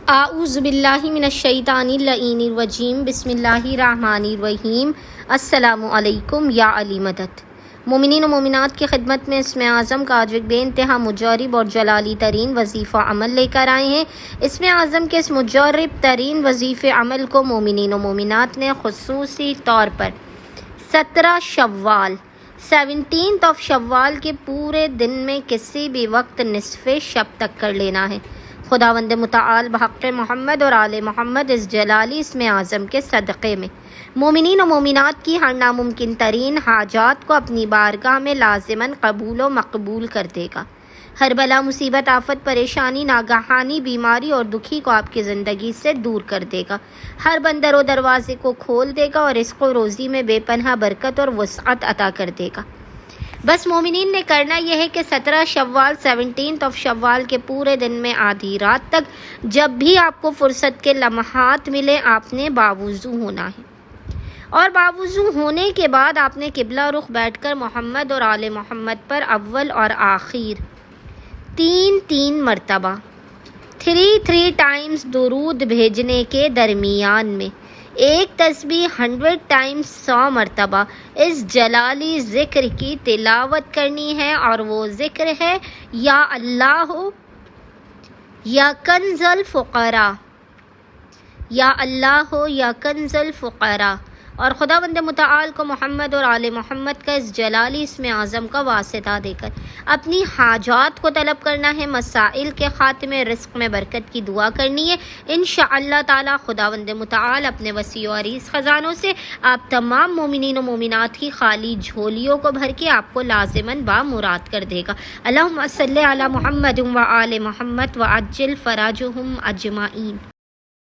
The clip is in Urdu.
اعوذ باللہ من الشیطان اللعین الرجیم بسم اللہ الرحمن الرحیم السلام علیکم یا علی مدد۔ مومنین و مومنات کی خدمت میں اسم اعظم کا آج ایک بے انتہا مجرب اور جلالی ترین وظیفہ عمل لے کر آئے ہیں۔ اسم اعظم کے اس مجرب ترین وظیفہ عمل کو مومنین و مومنات نے خصوصی طور پر 17 شوال کے پورے دن میں کسی بھی وقت نصف شب تک کر لینا ہے۔ خداوند متعال بحق محمد اور آل محمد اس جلالی اسم اعظم کے صدقے میں مومنین و مومنات کی ہر ناممکن ترین حاجات کو اپنی بارگاہ میں لازماً قبول و مقبول کر دے گا۔ ہر بلا مصیبت آفت پریشانی ناگہانی بیماری اور دکھی کو آپ کی زندگی سے دور کر دے گا۔ ہر بندر و دروازے کو کھول دے گا اور رزق و روزی میں بے پناہ برکت اور وسعت عطا کر دے گا۔ بس مومنین نے کرنا یہ ہے کہ 17 شوال کے پورے دن میں آدھی رات تک جب بھی آپ کو فرصت کے لمحات ملے آپ نے باوضو ہونا ہے، اور باوضو ہونے کے بعد آپ نے قبلہ رخ بیٹھ کر محمد اور آل محمد پر اول اور آخر 3 مرتبہ 3 ٹائمز درود بھیجنے کے درمیان میں ایک تسبیح 100 ٹائمز 100 مرتبہ اس جلالی ذکر کی تلاوت کرنی ہے، اور وہ ذکر ہے یا اللہ یا کنز الفقراء، یا اللہ یا کنز الفقراء، اور خداوند متعال کو محمد اور آل محمد کا اس جلالی اسم اعظم کا واسطہ دے کر اپنی حاجات کو طلب کرنا ہے، مسائل کے خاتمے رزق میں برکت کی دعا کرنی ہے۔ انشاءاللہ تعالی خداوند متعال اپنے وسیع و عریض خزانوں سے آپ تمام مومنین و مومنات کی خالی جھولیوں کو بھر کے آپ کو لازماً بامراد کر دے گا۔ اللہم صلی علی محمد و آل محمد وعجل فراجہم اجمعین۔